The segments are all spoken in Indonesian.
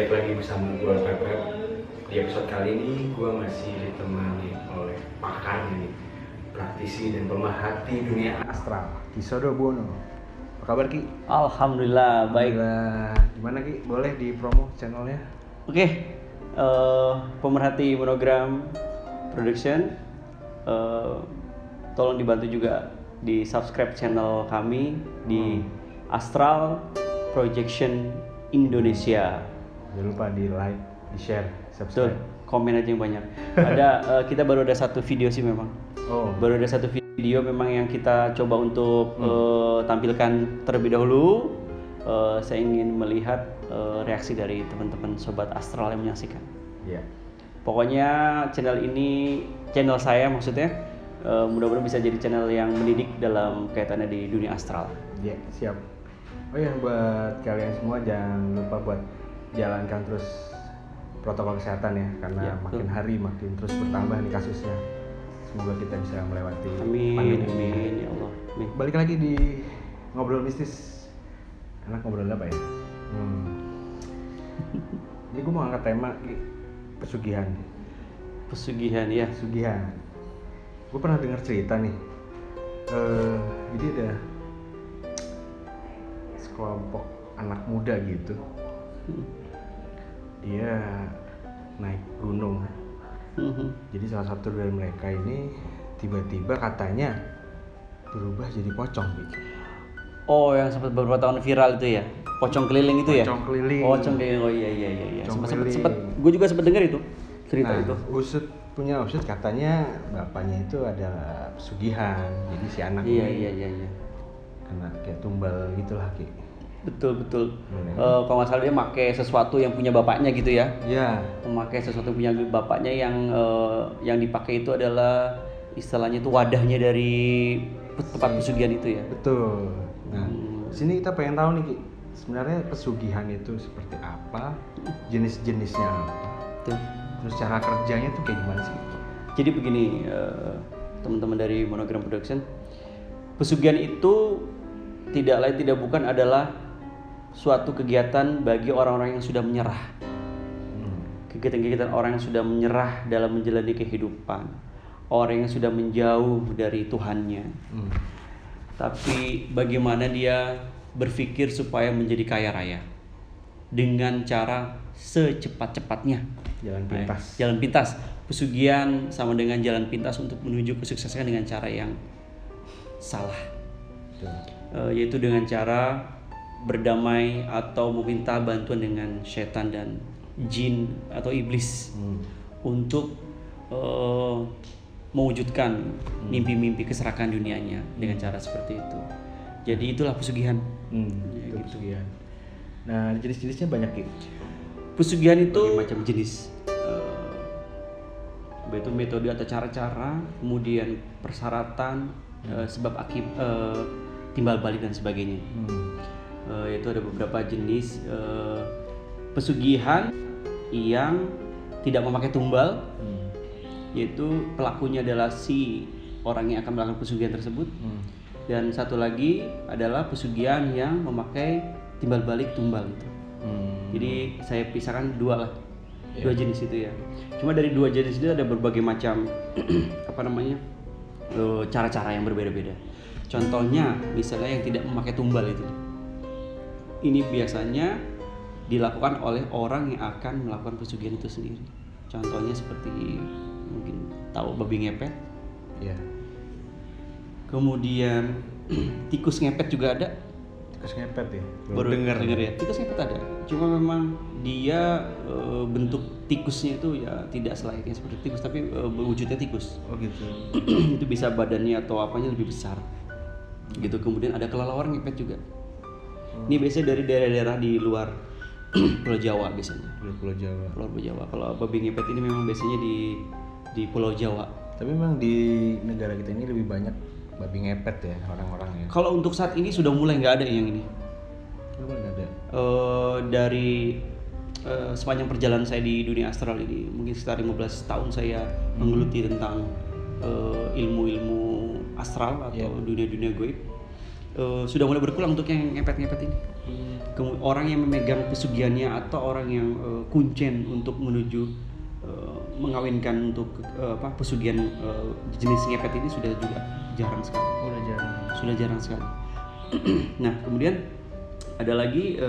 Balik lagi bersama gue Pepe. Di episode kali ini gue masih ditemani oleh pakar nih, praktisi dan pemerhati dunia astral, Ki Sodobono. Apa kabar Ki? Alhamdulillah baik. Gimana Ki? Boleh di promo channelnya? Oke, pemerhati monogram production, tolong dibantu juga di subscribe channel kami di Astral Projection Indonesia. Jangan lupa di like, di share, Betul, subscribe. komen aja yang banyak. Kita baru ada satu video sih memang. Baru ada satu video memang yang kita coba untuk tampilkan terlebih dahulu. Saya ingin melihat reaksi dari teman-teman sobat astral yang menyaksikan. Iya. Pokoknya channel saya maksudnya mudah-mudahan bisa jadi channel yang mendidik dalam kaitannya di dunia astral. Iya, siap. Oh ya, buat kalian semua jangan lupa buat jalankan terus protokol kesehatan ya, karena Ya, makin hari makin terus bertambah nih kasusnya. Semoga kita bisa melewati Amin, pandemi ini. amin ya Allah. Amin. Balik lagi di ngobrol mistis. Enak ngobrol apa ya? Ini gue mau angkat tema pesugihan. Pesugihan ya. Pesugihan. Gue pernah dengar cerita nih. Jadi ada sekelompok anak muda gitu. Dia naik gunung. Jadi salah satu dari mereka ini tiba-tiba katanya berubah jadi pocong gitu. Oh, yang sempat beberapa tahun viral itu ya, pocong keliling itu ya? Pocong keliling. Pocong keliling, oh iya. Pocong Sempet, keliling. gue juga sempat dengar itu cerita Nah, itu. Usut katanya bapaknya itu ada pesugihan. Jadi si anak Iya. kena kayak tumbal gitulah Ki. Betul. Kalau nggak salah dia pakai sesuatu yang punya bapaknya gitu ya? Iya. Memakai sesuatu yang punya bapaknya yang dipakai itu adalah istilahnya itu wadahnya dari tempat pesugihan itu ya? Betul. Nah, di sini kita pengen tahu nih Ki, sebenarnya pesugihan itu seperti apa, jenis-jenisnya apa, Tuh. terus cara kerjanya tuh kayak gimana sih? Jadi begini, teman-teman dari Monogram Production, pesugihan itu tidak lain tidak bukan adalah suatu kegiatan bagi orang-orang yang sudah menyerah. Kegiatan-kegiatan orang yang sudah menyerah dalam menjalani kehidupan, orang yang sudah menjauh dari Tuhannya. Tapi bagaimana dia berpikir supaya menjadi kaya raya dengan cara secepat-cepatnya. Jalan pintas. Pesugihan sama dengan jalan pintas untuk menuju kesuksesan dengan cara yang salah. Yaitu dengan cara berdamai atau meminta bantuan dengan setan dan jin atau iblis untuk mewujudkan mimpi-mimpi keserakan dunianya dengan cara seperti itu. Jadi itulah pesugihan. Itu pesugihan. Nah, jenis-jenisnya banyak Ki. Pesugihan itu macam jenis. Itu metode atau cara-cara, kemudian persyaratan, sebab akibat, timbal balik dan sebagainya. Itu ada beberapa jenis pesugihan yang tidak memakai tumbal, yaitu pelakunya adalah si orang yang akan melakukan pesugihan tersebut. Dan satu lagi adalah pesugihan yang memakai timbal balik tumbal itu. Jadi saya pisahkan dua jenis itu ya. Cuma dari dua jenis itu ada berbagai macam cara-cara yang berbeda-beda. Contohnya misalnya yang tidak memakai tumbal itu, ini biasanya dilakukan oleh orang yang akan melakukan pesugihan itu sendiri. Contohnya seperti mungkin tahu babi ngepet. Iya. Kemudian tikus ngepet juga ada. Tikus ngepet ya? Baru dengar ya. Tikus ngepet ada. Cuma memang dia bentuk tikusnya itu ya tidak selayaknya seperti tikus, tapi wujudnya tikus. Oh gitu. Itu bisa badannya atau apanya lebih besar. Gitu. Kemudian ada kelelawar ngepet juga. Ini biasanya dari daerah-daerah di luar Pulau Jawa biasanya. Pulau Jawa. Kalau babi ngepet ini memang biasanya di Pulau Jawa. Tapi memang di negara kita ini lebih banyak babi ngepet ya orang-orangnya. Kalau untuk saat ini sudah mulai nggak ada yang ini. Memang nggak ada. Dari sepanjang perjalanan saya di dunia astral ini, mungkin sekitar 15 tahun saya menggeluti tentang ilmu-ilmu astral atau dunia-dunia gaib. sudah mulai berkurang untuk yang ngepet-ngepet ini. Orang yang memegang pesugihannya atau orang yang kuncen untuk menuju mengawinkan untuk pesugihan jenis ngepet ini sudah juga jarang sekali. Sudah jarang sekali. Nah, kemudian ada lagi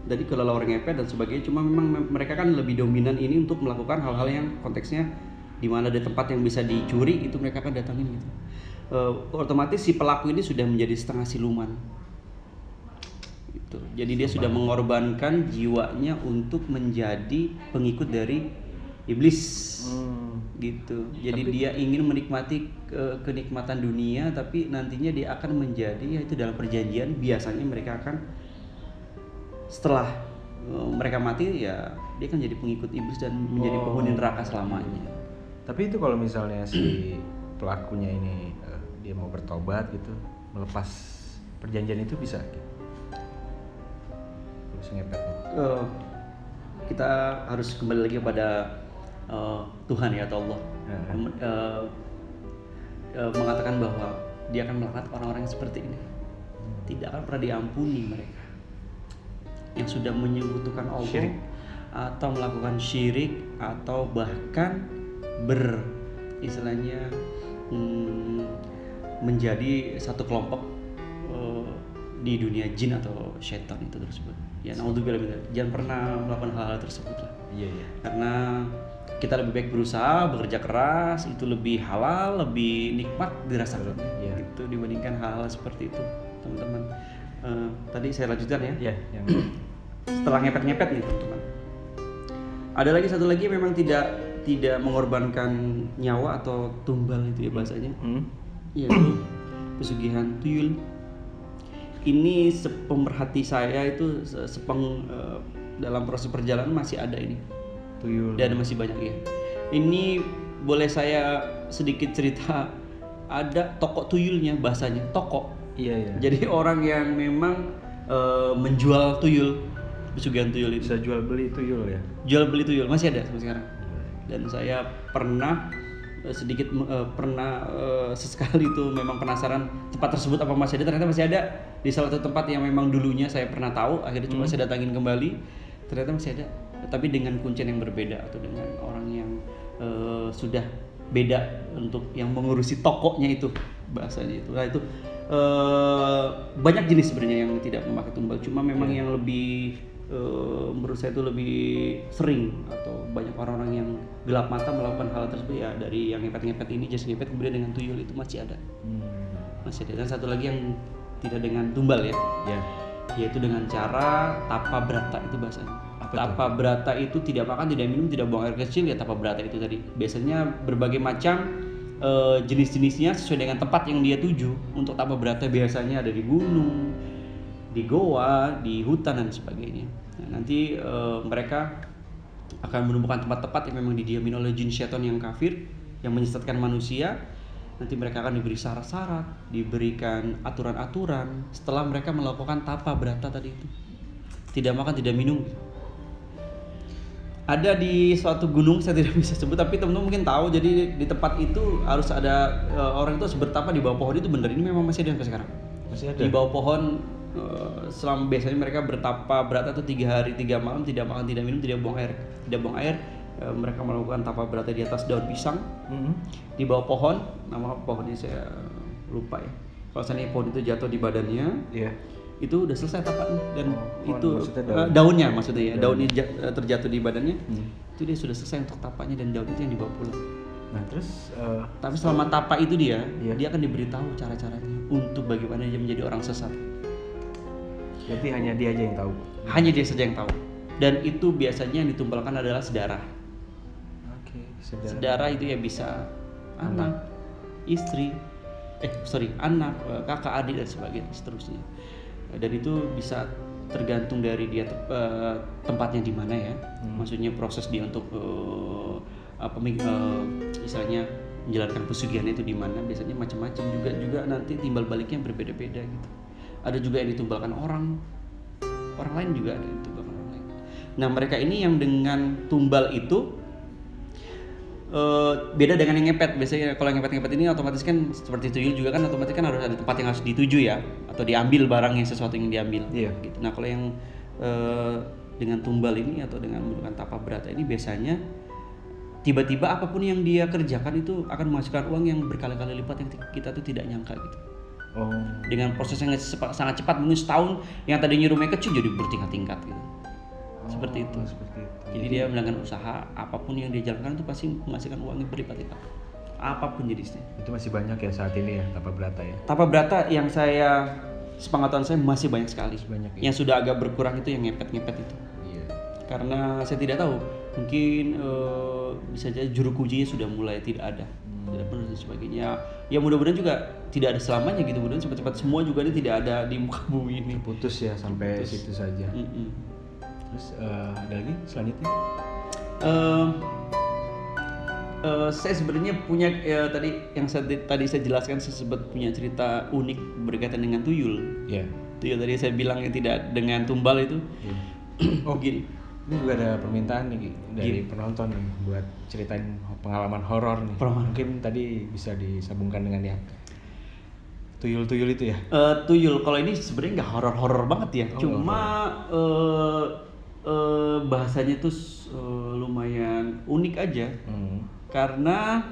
tadi kalau orang ngepet dan sebagainya, cuma memang mereka kan lebih dominan ini untuk melakukan hal-hal yang konteksnya di mana ada tempat yang bisa dicuri, itu mereka akan datangin gitu. Otomatis si pelaku ini sudah menjadi setengah siluman. Gitu. Jadi dia sudah mengorbankan jiwanya untuk menjadi pengikut dari iblis. Gitu. Jadi dia ingin menikmati kenikmatan dunia, tapi nantinya dia akan menjadi, yaitu dalam perjanjian biasanya mereka akan setelah mereka mati ya dia akan jadi pengikut iblis dan menjadi penghuni neraka selamanya. Tapi itu kalau misalnya si pelakunya ini dia mau bertobat gitu, melepas perjanjian itu bisa gitu. Terus ngepetnya. Kita harus kembali lagi kepada Tuhan ya, atau Allah. Mengatakan bahwa dia akan melaknat orang-orang yang seperti ini. Tidak akan pernah diampuni mereka yang sudah menyekutukan Allah, syirik, atau melakukan syirik, atau bahkan istilahnya menjadi satu kelompok di dunia jin atau syaitan itu tersebut. Ya, naudzubillah, jangan pernah melakukan hal-hal tersebut lah. Iya. Karena kita lebih baik berusaha, bekerja keras, itu lebih halal, lebih nikmat dirasakan gitu dibandingkan hal-hal seperti itu, teman-teman. Tadi saya lanjutkan ya. Yang setelah ngepet-ngepet nih, teman-teman. Ada lagi satu lagi memang tidak mengorbankan nyawa atau tumbal itu ya bahasanya. Yaitu pesugihan tuyul. Ini pemerhati saya itu dalam proses perjalanan masih ada ini. Tuyul. Dan masih banyak ya. Ini boleh saya sedikit cerita, ada toko tuyulnya bahasanya, toko. Iya. Jadi orang yang memang menjual tuyul, pesugihan tuyul itu. Bisa jual beli tuyul ya? Jual beli tuyul masih ada sampai sekarang. Dan saya pernah sesekali itu memang penasaran tempat tersebut apa masih ada. Ternyata masih ada di salah satu tempat yang memang dulunya saya pernah tahu, akhirnya coba saya datangin kembali, ternyata masih ada, tapi dengan kuncen yang berbeda atau dengan orang yang sudah beda untuk yang mengurusi tokonya itu bahasanya itu. Nah itu banyak jenis sebenarnya yang tidak memakai tumbal, cuma memang yang lebih menurut saya itu lebih sering atau banyak orang-orang yang gelap mata melakukan hal tersebut ya, dari yang ngepet-ngepet ini, jas ngepet kemudian dengan tuyul itu masih ada. Masih ada. Dan satu lagi yang tidak dengan tumbal ya. Yaitu dengan cara tapa brata itu bahasanya. Tapa brata itu tidak makan, tidak minum, tidak buang air kecil ya, tapa brata itu tadi. Biasanya berbagai macam jenis-jenisnya sesuai dengan tempat yang dia tuju. Untuk tapa brata biasanya ada di gunung, di goa, di hutan dan sebagainya. Nah, nanti mereka akan menemukan tempat-tempat yang memang didiamin oleh jin syaitan yang kafir, yang menyesatkan manusia. Nanti mereka akan diberi syarat-syarat, diberikan aturan-aturan setelah mereka melakukan tapa brata tadi itu. Tidak makan, tidak minum. Ada di suatu gunung, saya tidak bisa sebut, tapi teman-teman mungkin tahu. Jadi di tempat itu harus ada orang itu harus bertapa di bawah pohon itu, benar. Ini memang masih ada sampai sekarang. Masih ada. Di bawah pohon selama biasanya mereka bertapa brata itu 3 hari 3 malam, tidak makan, tidak minum, tidak buang air. Mereka melakukan tapa brata di atas daun pisang, di bawah pohon. Nama pohonnya saya lupa ya. Kalau seandainya pohon itu jatuh di badannya, itu udah selesai tapanya. Dan itu daunnya maksudnya ya, daunnya terjatuh di badannya, itu dia sudah selesai untuk tapanya, dan daun itu yang dibawa pulang. Nah terus, tapi selama tapa itu dia akan diberitahu cara-caranya untuk bagaimana dia menjadi orang sesat. Jadi hanya dia aja yang tahu. Hanya dia saja yang tahu. Dan itu biasanya yang ditumbalkan adalah sedara. Sedara itu ya bisa anak, istri, anak, kakak, adik dan sebagainya, seterusnya. Dan itu bisa tergantung dari dia tempatnya di mana ya. Maksudnya proses dia untuk misalnya menjalankan pesugihannya itu di mana. Biasanya macam-macam, juga nanti timbal baliknya berbeda-beda gitu. Ada juga yang ditumbalkan orang lain, juga ada yang ditumbalkan orang lain. Nah mereka ini yang dengan tumbal itu beda dengan yang ngepet. Biasanya kalau yang ngepet ini otomatis kan seperti tuyul juga kan, otomatis kan harus ada tempat yang harus dituju ya, atau diambil barangnya, sesuatu yang diambil. Iya. Gitu. Nah kalau yang dengan tumbal ini atau dengan menggunakan tapa berata ini biasanya tiba-tiba apapun yang dia kerjakan itu akan menghasilkan uang yang berkali-kali lipat yang kita tuh tidak nyangka gitu. Oh. Dengan proses yang sangat cepat, mungkin setahun yang tadinya rumahnya kecil jadi bertingkat-tingkat gitu. Seperti itu. Jadi dia melakukan usaha, apapun yang dia jalankan itu pasti menghasilkan uang yang berlipat-lipat. Apapun jenisnya. Itu masih banyak ya saat ini ya tapa berata ya. Tapa berata yang sepengetahuan saya masih banyak sekali. Banyak, ya? Yang sudah agak berkurang itu yang ngepet-ngepet itu. Iya. Karena saya tidak tahu, mungkin bisa jadi juru kuncinya sudah mulai tidak ada. Tidak perlu dan sebagainya. Ya mudah-mudahan juga tidak ada selamanya gitu. Mudah-mudahan cepat-cepat semua juga ini tidak ada di muka bumi ini. Putus ya sampai situ saja. Terus ada lagi selanjutnya? Saya sebenarnya punya tadi yang tadi saya jelaskan, saya sempat punya cerita unik berkaitan dengan tuyul. Iya. Tuyul tadi saya bilang yang tidak dengan tumbal itu. Oh gini. Ini juga ada permintaan nih dari penonton nih buat ceritain pengalaman horor nih. Mungkin tadi bisa disambungkan dengan yang tuyul-tuyul itu ya? Tuyul kalau ini sebenarnya nggak horor-horor banget ya. Cuma bahasanya tuh lumayan unik aja. Karena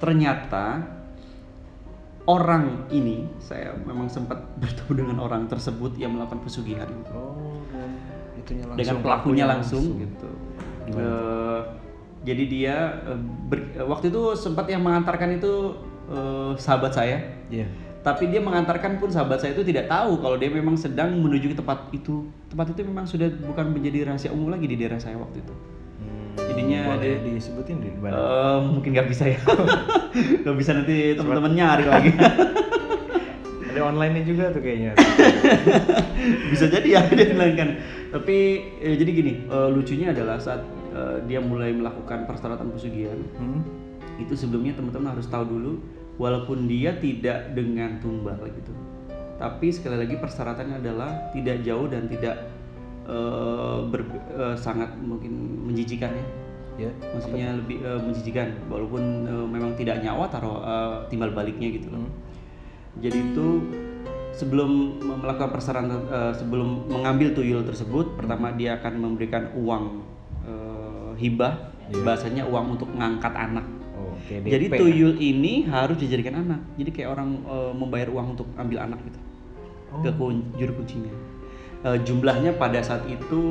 ternyata orang ini, saya memang sempat bertemu dengan orang tersebut yang melakukan pesugihan. Dengan pelakunya langsung gitu. Jadi dia waktu itu sempat yang mengantarkan itu sahabat saya. Iya. Tapi dia mengantarkan pun sahabat saya itu tidak tahu kalau dia memang sedang menuju ke tempat itu. Tempat itu memang sudah bukan menjadi rahasia umum lagi di daerah saya waktu itu. Jadinya boleh disebutin di mana? Mungkin nggak bisa ya. Nggak bisa, nanti teman-teman nyari lagi. Ada online-nya juga tuh kayaknya. Bisa jadi ya dia online kan. Tapi jadi gini, lucunya adalah saat dia mulai melakukan persyaratan pesugihan, itu sebelumnya teman-teman harus tahu dulu, walaupun dia tidak dengan tumbal gitu, tapi sekali lagi persyaratannya adalah tidak jauh dan tidak sangat mungkin menjijikan ya. Maksudnya lebih menjijikan, walaupun memang tidak nyawa, taruh timbal baliknya gitu loh. Jadi itu sebelum melakukan persyaratan, sebelum mengambil tuyul tersebut, pertama dia akan memberikan uang hibah, bahasanya uang untuk mengangkat anak. Jadi tuyul ini harus dijadikan anak. Jadi kayak orang membayar uang untuk ambil anak gitu. Ke juru kuncinya. Jumlahnya pada saat itu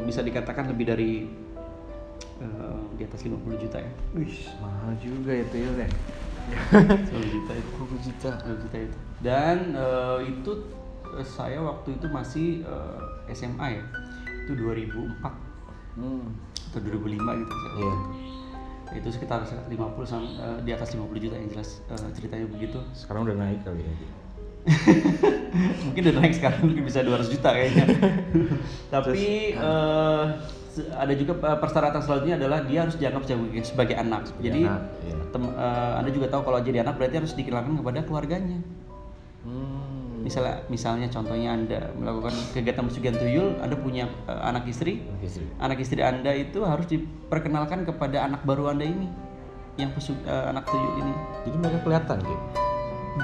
bisa dikatakan lebih dari di atas 50 juta ya. Wih, mahal juga ya tuyul ya. 10 juta itu. 10 juta itu. Dan itu saya waktu itu masih SMA ya. Itu 2004 atau 2005 gitu. Iya. Itu sekitar 50 di atas 50 juta yang jelas, ceritanya begitu. Sekarang udah naik kali ya. Mungkin udah naik sekarang, mungkin bisa 200 juta kayaknya. Tapi ada juga persyaratan selanjutnya adalah dia harus dianggap sebagai anak. Jadi Anda juga tahu kalau jadi anak berarti harus dikenalkan kepada keluarganya. Misalnya contohnya Anda melakukan kegiatan pesugihan tuyul, Anda punya anak istri. Anak istri Anda itu harus diperkenalkan kepada anak baru Anda ini, yang anak tuyul ini. Jadi mereka kelihatan gitu.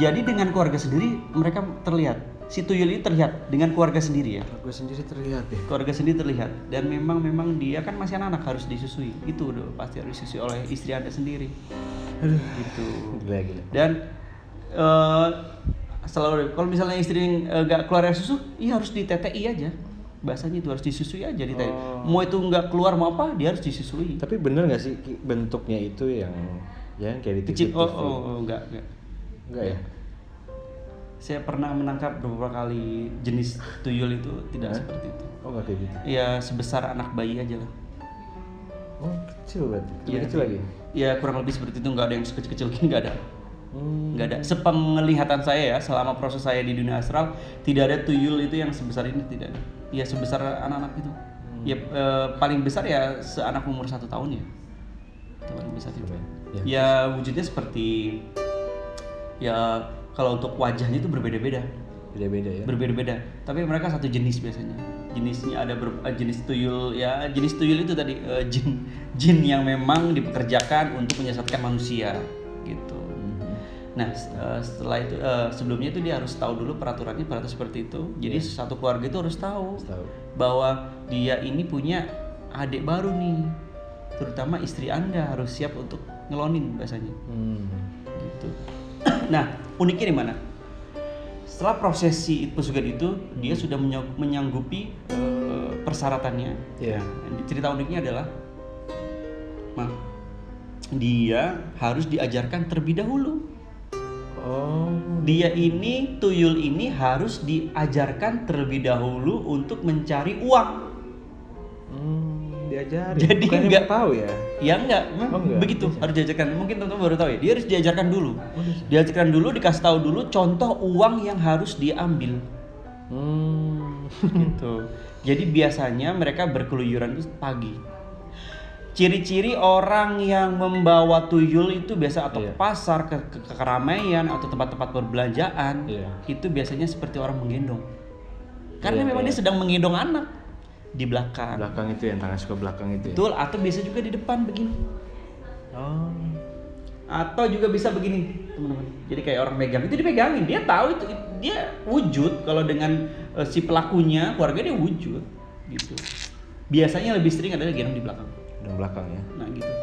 Jadi dengan keluarga sendiri mereka terlihat. Si tuyul ini terlihat dengan keluarga sendiri ya. Keluarga sendiri terlihat ya. Keluarga sendiri terlihat, dan memang dia kan masih anak harus disusui. Itu udah pasti harus disusui oleh istri Anda sendiri. Gitu. Gila. Dan selalu kalau misalnya istri nggak keluar air susu, iya harus ditetei aja. Bahasanya itu harus disusui aja ditetei. Mau itu nggak keluar mau apa, dia harus disusui. Tapi bener nggak sih bentuknya itu yang kayak di kecil? Enggak ya. Saya pernah menangkap beberapa kali jenis tuyul itu tidak seperti itu. Nggak kayak gitu. Ya sebesar anak bayi aja lah. Kecil berarti. Kecil lagi. Ya kurang lebih seperti itu, nggak ada yang sekecil-kecil gini, nggak ada. Nggak ada. Sepenglihatan saya ya, selama proses saya di dunia astral, tidak ada tuyul itu yang sebesar ini, tidak ada. Ya sebesar anak-anak itu. Ya paling besar ya seanak umur 1 tahun ya. Itu paling besar itu. Ya wujudnya seperti, ya kalau untuk wajahnya itu berbeda-beda. Beda-beda ya. Berbeda-beda. Tapi mereka satu jenis biasanya. jenisnya ada jenis tuyul ya, jenis tuyul itu tadi jin yang memang dipekerjakan untuk menyesatkan manusia gitu. Nah setelah itu sebelumnya itu dia harus tahu dulu peraturan seperti itu. Jadi satu keluarga itu harus tahu bahwa dia ini punya adik baru nih, terutama istri Anda harus siap untuk ngelonin bahasanya gitu. Nah uniknya di mana? Setelah prosesi pesugihan itu dia sudah menyanggupi persyaratannya. Cerita uniknya adalah dia harus diajarkan terlebih dahulu. Dia ini tuyul ini harus diajarkan terlebih dahulu untuk mencari uang. Diajarin. Jadi nggak tahu ya? Ya enggak, begitu harus diajarkan. Mungkin teman-teman baru tahu ya. Dia harus diajarkan dulu. Diajarkan dulu, dikasih tahu dulu contoh uang yang harus diambil. Gitu. Jadi biasanya mereka berkeluyuran itu pagi. Ciri-ciri orang yang membawa tuyul itu biasa atau ke pasar, ke keramaian atau tempat-tempat perbelanjaan, itu biasanya seperti orang menggendong. Karena memang dia sedang menggendong anak di belakang. Belakang itu yang tangan suka belakang itu. Betul, atau bisa juga di depan begini. Atau juga bisa begini, teman-teman. Jadi kayak orang megang itu dipegangin, dia tahu itu dia wujud kalau dengan si pelakunya, keluarga dia wujud gitu. Biasanya lebih sering adalah gendong di belakang. Belakang ya. Nah gitu.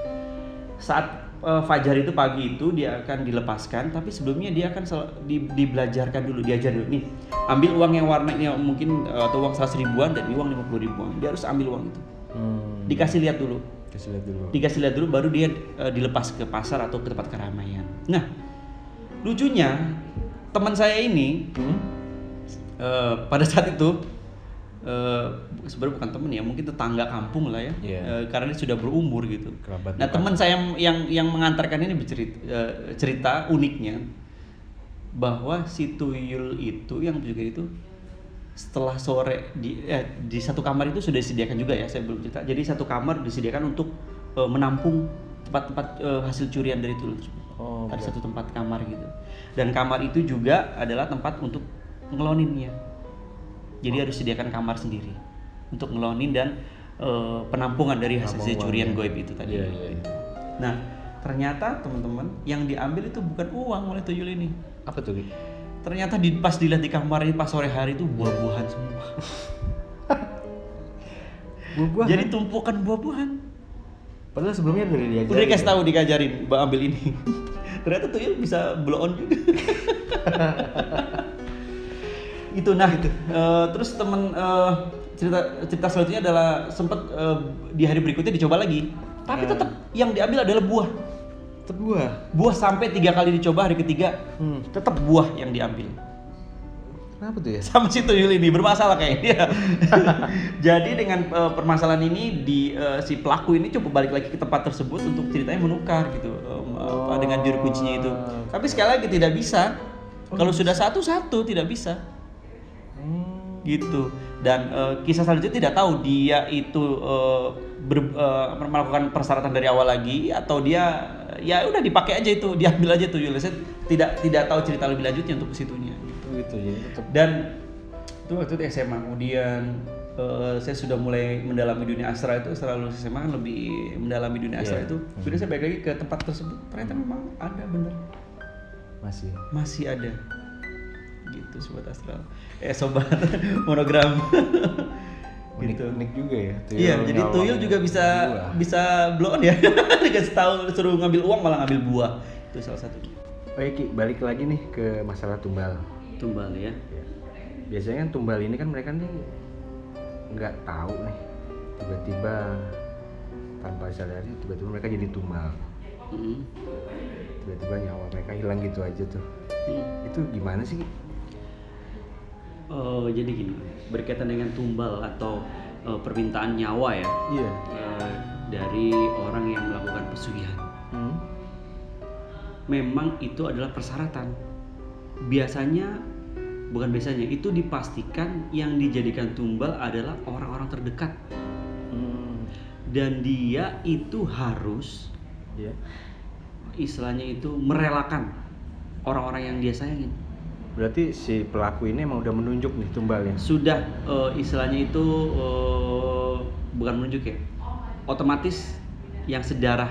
Saat fajar itu pagi itu dia akan dilepaskan, tapi sebelumnya dia akan dibelajarkan dulu, diajar dulu nih. Ambil uang yang warnanya mungkin atau uang 100 ribuan dan uang 50 ribuan. Dia harus ambil uang itu. Dikasih lihat dulu. Dikasih lihat dulu baru dia dilepas ke pasar atau ke tempat keramaian. Nah, lucunya teman saya ini pada saat itu sebenarnya bukan temen ya, mungkin tetangga kampung lah ya, karena dia sudah berumur gitu. Nah teman saya yang mengantarkan ini cerita uniknya bahwa si tuyul itu yang juga itu setelah sore di satu kamar itu sudah disediakan juga ya, saya belum cerita. Jadi satu kamar disediakan untuk menampung tempat-tempat hasil curian dari tuyul. Ada satu tempat kamar gitu, dan kamar itu juga adalah tempat untuk ngeloninnya. Jadi harus sediakan kamar sendiri untuk ngelonin dan penampungan dari hasil curian goib itu tadi. Nah, ternyata teman-teman yang diambil itu bukan uang oleh tuyul ini. Apa tuh? Ternyata pas dilihat di kamar ini pas sore hari itu buah-buahan semua. Buah-buahan. Jadi tumpukan buah-buahan. Padahal sebelumnya udah Udah dikasih tahu, dikajarin, ambil ini. Ternyata tuyul bisa blow on juga. Itu terus temen cerita selanjutnya adalah sempat di hari berikutnya dicoba lagi, tapi tetap yang diambil adalah buah. Buah sampai 3 kali dicoba, hari ketiga tetap buah yang diambil. Kenapa tuh ya? Sama si tuyul ini bermasalah kayaknya. Jadi dengan permasalahan ini si pelaku ini coba balik lagi ke tempat tersebut untuk ceritanya menukar gitu dengan juru kuncinya itu. Tapi sekali lagi tidak bisa. Kalau sudah satu tidak bisa. Gitu. Dan kisah selanjutnya tidak tahu dia itu melakukan persyaratan dari awal lagi atau dia ya udah dipakai aja itu, diambil aja tuh. Saya tidak tahu cerita lebih lanjutnya untuk ke situnya gitu. Dan itu waktu itu SMA, kemudian saya sudah mulai mendalami dunia astral itu. Setelah lulus SMA kan lebih mendalami dunia astral itu. Kemudian saya balik lagi ke tempat tersebut, ternyata memang ada bener. Masih ada. Gitu sobat astral. Sobat monogram. Unik juga ya. Iya, jadi tuyul juga bisa blow on ya. Dikasih tahu suruh ngambil uang malah ngambil buah. Itu salah satunya. Oke Ki, balik lagi nih ke masalah tumbal. Tumbal ya. Biasanya kan tumbal ini kan mereka nih nggak tahu nih, tiba-tiba tanpa sadari tiba-tiba mereka jadi tumbal. Tiba-tiba nyawa mereka hilang gitu aja tuh. Itu gimana sih Ki? Jadi gini, berkaitan dengan tumbal atau permintaan nyawa ya, dari orang yang melakukan pesugihan. Memang itu adalah persyaratan. Bukan biasanya, itu dipastikan yang dijadikan tumbal adalah orang-orang terdekat. Dan dia itu harus, istilahnya itu merelakan orang-orang yang dia sayangin. Berarti si pelaku ini emang udah menunjuk nih tumbalnya. Sudah istilahnya itu bukan menunjuk ya. Otomatis yang sedarah,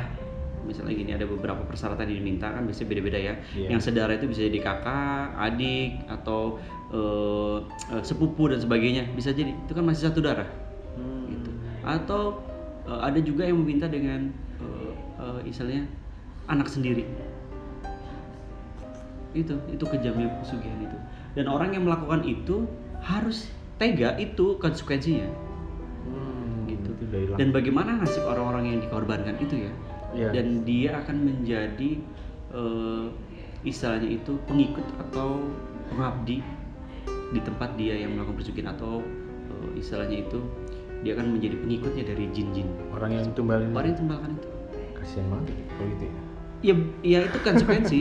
misalnya gini, ada beberapa persyaratan yang diminta kan, biasanya beda-beda ya. Yang sedarah itu bisa jadi kakak, adik, atau sepupu dan sebagainya, bisa jadi itu kan masih satu darah. Gitu. Atau ada juga yang meminta dengan istilahnya anak sendiri. Itu kejamnya pesugihan itu. Dan orang yang melakukan itu harus tega, itu konsekuensinya. Gitu. Dan bagaimana nasib orang-orang yang dikorbankan itu ya? Dan dia akan menjadi istilahnya itu pengikut atau pengabdi di tempat dia yang melakukan pesugihan, atau istilahnya itu dia akan menjadi pengikutnya dari jin-jin. Orang yang tumbalin. Orang yang tumbalkan itu. Kasian banget kalau gitu ya. Ya itu konsekuensi.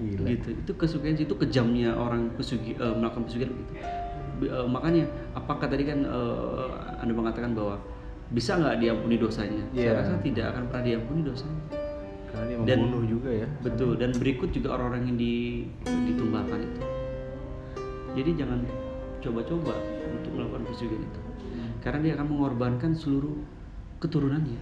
Gila. Gitu. Itu konsekuensi, itu kejamnya orang melakukan pesugihan gitu. Makanya apakah tadi kan Anda mengatakan bahwa bisa nggak diampuni dosanya? Saya rasa tidak akan pernah diampuni dosanya. Karena dia membunuh juga ya. Betul. Dan berikut juga orang-orang yang ditumbalkan itu. Jadi jangan coba-coba untuk melakukan pesugihan itu, karena dia akan mengorbankan seluruh keturunannya.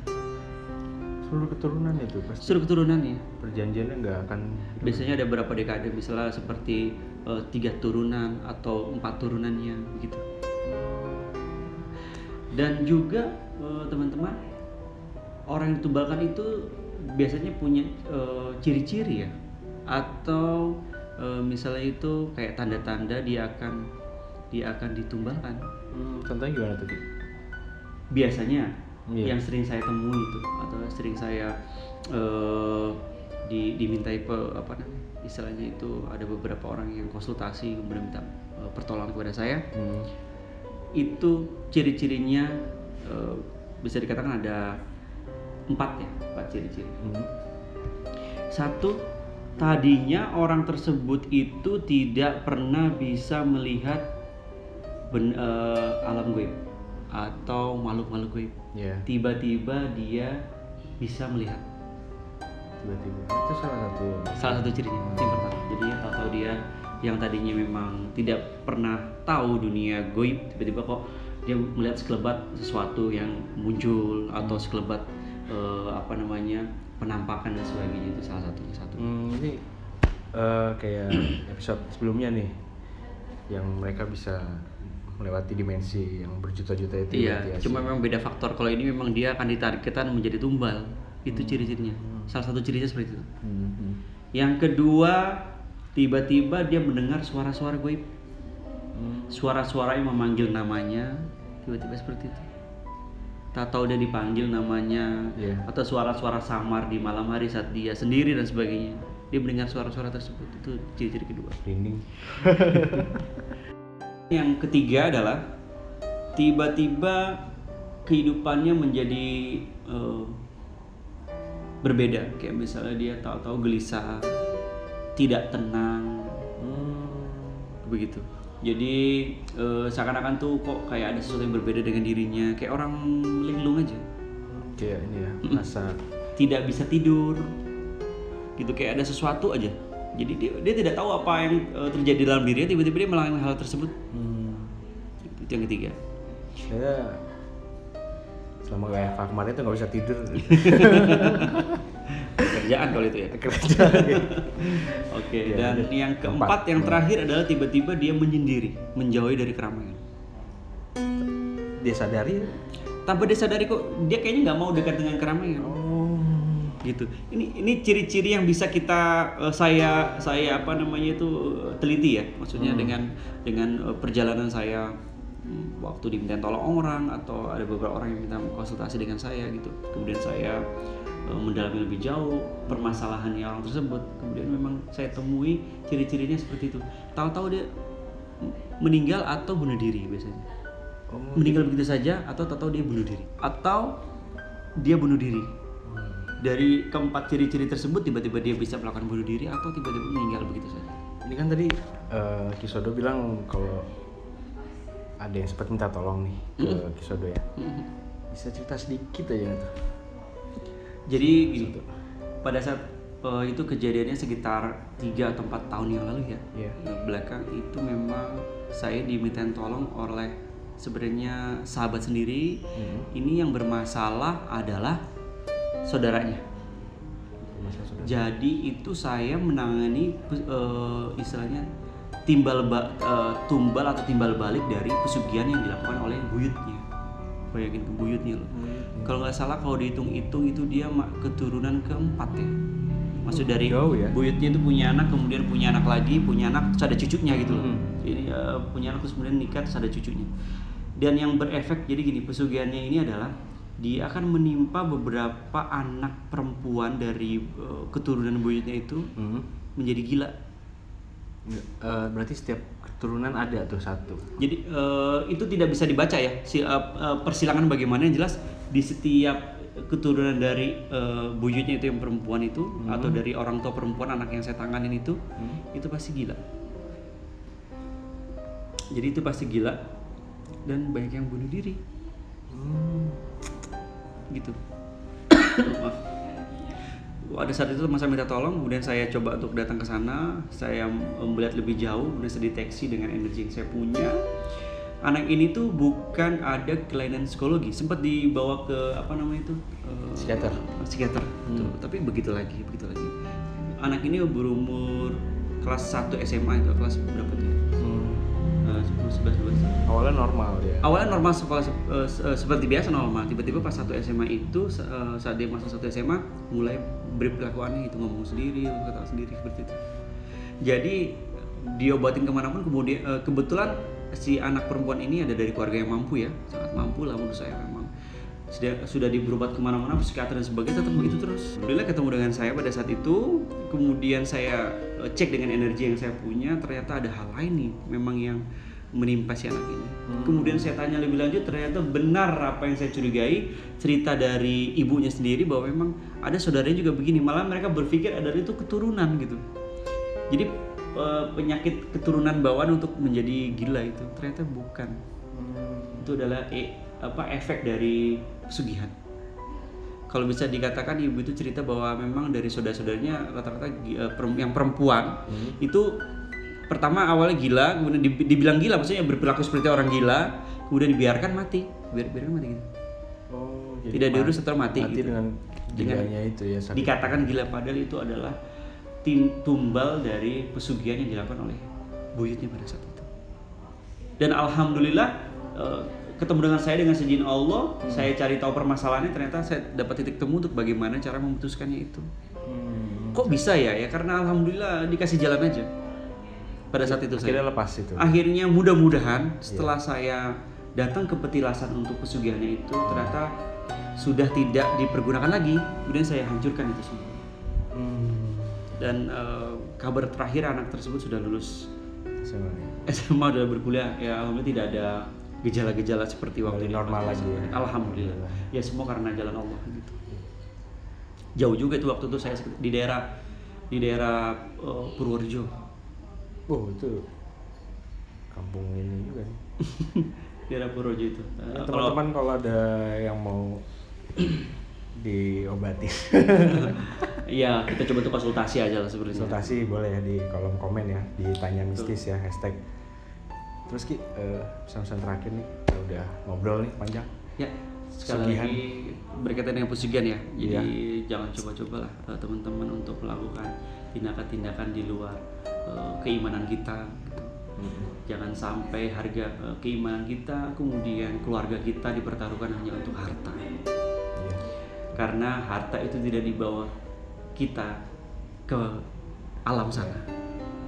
Seluruh keturunan itu pasti. Seluruh keturunannya. Perjanjiannya nggak akan. Biasanya ada berapa dekade, misalnya seperti 3 turunan atau 4 turunannya begitu. Dan juga teman-teman, orang yang ditumbalkan itu biasanya punya ciri-ciri ya, atau misalnya itu kayak tanda-tanda dia akan ditumbalkan. Contohnya gimana tuh? Biasanya yang sering saya temui itu, atau sering saya dimintai istilahnya itu, ada beberapa orang yang konsultasi kemudian minta pertolongan kepada saya. Itu ciri-cirinya bisa dikatakan ada 4 ciri-ciri. Satu, tadinya orang tersebut itu tidak pernah bisa melihat alam gaib atau makhluk-makhluk gaib. Tiba-tiba dia bisa melihat. Tiba-tiba. Itu salah satu cirinya. Yang pertama. Jadi tahu-tahu dia yang tadinya memang tidak pernah tahu dunia gaib, tiba-tiba kok dia melihat sekelebat sesuatu yang muncul, atau sekelebat penampakan dan sebagainya. Itu salah satunya. Ini kayak episode sebelumnya nih, yang mereka bisa melewati dimensi yang berjuta-juta itu. Iya, cuma memang beda faktor. Kalau ini memang dia akan ditargetkan menjadi tumbal. Itu ciri-cirinya. Salah satu cirinya seperti itu. Yang kedua, tiba-tiba dia mendengar suara-suara gaib. Suara-suara yang memanggil namanya, tiba-tiba seperti itu. Tak tahu dia dipanggil namanya, atau suara-suara samar di malam hari saat dia sendiri dan sebagainya. Dia mendengar suara-suara tersebut. Itu ciri-ciri kedua. Yang ketiga adalah tiba-tiba kehidupannya menjadi berbeda. Kayak misalnya dia tahu-tahu gelisah, tidak tenang, begitu. Jadi seakan-akan tuh kok kayak ada sesuatu yang berbeda dengan dirinya, kayak orang linglung aja. Kayak ini ya, rasa tidak bisa tidur, gitu, kayak ada sesuatu aja. Jadi dia tidak tahu apa yang terjadi dalam dirinya, tiba-tiba dia melakukan hal tersebut. Itu yang ketiga. Saya selama kayak kemarin itu nggak bisa tidur. Kerjaan kalau itu ya. Kerjaan. Oke. Dan yang keempat, yang terakhir adalah tiba-tiba dia menyendiri, menjauhi dari keramaian. Dia sadari? Tanpa dia sadari kok, dia kayaknya nggak mau dekat dengan keramaian. Gitu. Ini ciri-ciri yang bisa saya teliti ya. Maksudnya dengan perjalanan saya waktu diminta tolong orang, atau ada beberapa orang yang minta konsultasi dengan saya gitu. Kemudian saya mendalami lebih jauh permasalahannya orang tersebut. Kemudian memang saya temui ciri-cirinya seperti itu. Tahu-tahu dia meninggal atau bunuh diri biasanya. Meninggal begitu saja, atau tahu-tahu dia bunuh diri. Atau dia bunuh diri. Dari keempat ciri-ciri tersebut, tiba-tiba dia bisa melakukan bunuh diri atau tiba-tiba meninggal begitu saja. Ini kan tadi Kisodo bilang kalau ada yang sempat minta tolong nih ke Kisodo ya. Bisa cerita sedikit aja tuh. Jadi gini, pada saat itu kejadiannya sekitar 3 atau 4 tahun yang lalu ya. Belakang itu memang saya dimintain tolong oleh sebenarnya sahabat sendiri. Ini yang bermasalah adalah saudaranya. Jadi itu saya menangani istilahnya tumbal atau timbal balik dari pesugihan yang dilakukan oleh buyutnya. Bayangin ke buyutnya loh. Kalau nggak salah kalau dihitung-hitung itu dia keturunan keempat ya. Maksud dari buyutnya itu punya anak, kemudian punya anak lagi, punya anak terus ada cucunya gitu loh. Jadi punya anak terus kemudian nikah terus ada cucunya. Dan yang berefek jadi gini, pesugihannya ini adalah dia akan menimpa beberapa anak perempuan dari keturunan buyutnya itu menjadi gila. Berarti setiap keturunan ada tuh satu. Jadi itu tidak bisa dibaca ya. Persilangan bagaimana yang jelas di setiap keturunan dari buyutnya itu yang perempuan itu atau dari orang tua perempuan anak yang saya tanganin itu pasti gila. Jadi itu pasti gila dan banyak yang bunuh diri. Gitu. Ada saat itu teman saya minta tolong, kemudian saya coba untuk datang ke sana, saya melihat lebih jauh, kemudian saya deteksi dengan energi yang saya punya. Anak ini tuh bukan ada kelainan psikologi, sempat dibawa ke psikiater. Tapi begitu lagi. Anak ini berumur kelas 1 SMA itu, kelas berapa tuh? 10, 11, 12. Awalnya normal ya? Awalnya normal sekolah seperti biasa normal. Tiba-tiba pas 1 SMA itu saat dia masuk 1 SMA mulai berperilaku aneh itu, ngomong sendiri, kata sendiri seperti itu. Jadi diobatin kemanapun, kemudian kebetulan si anak perempuan ini ada dari keluarga yang mampu ya, sangat mampu lah menurut saya memang. Sudah berobat kemana-mana, psikiater dan sebagainya, tetap begitu terus. Alhamdulillah ketemu dengan saya pada saat itu, kemudian saya cek dengan energi yang saya punya, ternyata ada hal lain nih memang yang menimpa si anak ini. Kemudian saya tanya lebih lanjut, ternyata benar apa yang saya curigai, cerita dari ibunya sendiri bahwa memang ada saudaranya juga begini, malah mereka berpikir ada itu keturunan gitu. Jadi penyakit keturunan bawaan untuk menjadi gila itu ternyata bukan. Itu adalah efek dari pesugihan. Kalau bisa dikatakan ibu itu cerita bahwa memang dari saudara-saudaranya rata-rata yang perempuan itu pertama awalnya gila, kemudian dibilang gila, maksudnya berperilaku seperti orang gila, kemudian dibiarkan mati, biarkan mati gitu. Jadi tidak diurus setelah mati gitu. dengan gilanya itu ya. Dikatakan gila padahal itu adalah tumbal dari pesugihan yang dilakukan oleh buyutnya pada saat itu. Dan alhamdulillah ketemu dengan saya dengan seizin Allah, saya cari tahu permasalahannya, ternyata saya dapat titik temu untuk bagaimana cara memutuskannya itu. Kok bisa ya? Ya karena alhamdulillah dikasih jalan aja. Pada saat itu akhirnya lepas itu. Akhirnya mudah-mudahan setelah saya datang ke petilasan untuk pesugihannya itu ternyata sudah tidak dipergunakan lagi, kemudian saya hancurkan itu semua. Dan kabar terakhir anak tersebut sudah lulus SMA sudah berkuliah, ya alhamdulillah tidak ada gejala-gejala seperti waktu normal lagi ya. Alhamdulillah. Ya semua karena jalan Allah gitu. Jauh juga itu waktu itu saya di daerah Purworejo. Oh itu kampung ini juga nih. Daerah Purworejo itu. Teman-teman kalau ada yang mau diobatin, iya kita coba tuh konsultasi aja lah sebenarnya. Konsultasi boleh ya di kolom komen ya, ditanya mistis ya hashtag. Terus Ki, pesan-pesan terakhir nih, udah ngobrol nih panjang. Ya, sekali lagi berkaitan dengan pesugihan ya. Jadi jangan coba-coba lah teman-teman untuk melakukan tindakan-tindakan di luar keimanan kita. Gitu. Jangan sampai harga keimanan kita, kemudian keluarga kita dipertaruhkan hanya untuk harta. Karena harta itu tidak dibawa kita ke alam sana.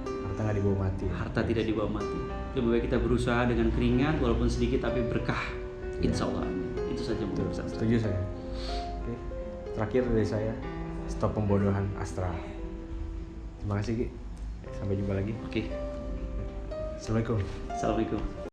Harta nggak dibawa mati. Harta tidak dibawa mati. Lebih baik kita berusaha dengan keringat walaupun sedikit tapi berkah. Insya Allah. Itu saja menurut saya. Setuju saya. Oke. Terakhir dari saya, stop pembodohan astral. Terima kasih Ki. Sampai jumpa lagi. Oke. Assalamualaikum. Assalamualaikum.